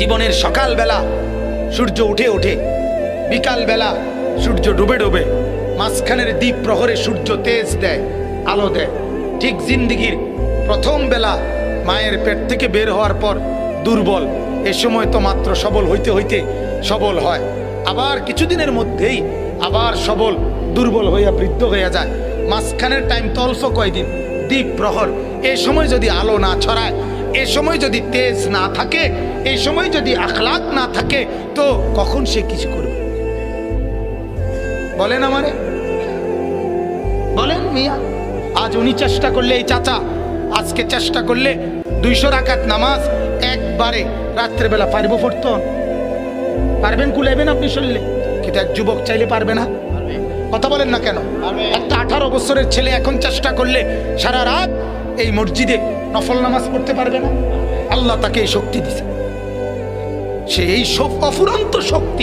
জীবনের সকালবেলা সূর্য উঠে ওঠে, বিকালবেলা সূর্য ডুবে ডুবে, মাঝখানের দ্বীপ প্রহরে সূর্য তেজ দেয়, আলো দেয়। ঠিক জিন্দিগির প্রথম বেলা মায়ের পেট থেকে বের হওয়ার পর দুর্বল, এ সময় তো মাত্র সবল হইতে হইতে সবল হয়, আবার কিছুদিনের মধ্যেই আবার সবল দুর্বল হইয়া বৃদ্ধ হইয়া যায়। মাঝখানের টাইম তো অল্প কয়দিন, দ্বীপ প্রহর। এ সময় যদি আলো না ছড়ায়, এ সময় যদি তেজ না থাকে, এই সময় যদি আখলাক না থাকে, তো কখন সে কিছু করবে? বলেন আমারে, বলেন মিয়া। আজ উনি চেষ্টা করলে, এই চাচা আজকে চেষ্টা করলে 200 রাকাত নামাজ একবারে রাত্রেবেলা পারবো পড়তে? পারবেন? কুলাইবেন আপনি শরীরে? কিন্তু এক যুবক চাইলে পারবে না? কথা বলেন না কেন? একটা 18 বছরের ছেলে এখন চেষ্টা করলে সারা রাত এই মসজিদে নফল নামাজ পড়তে পারবে না? আল্লাহ তাকে এই শক্তি দিছে, সে এই অফুরন্ত শক্তি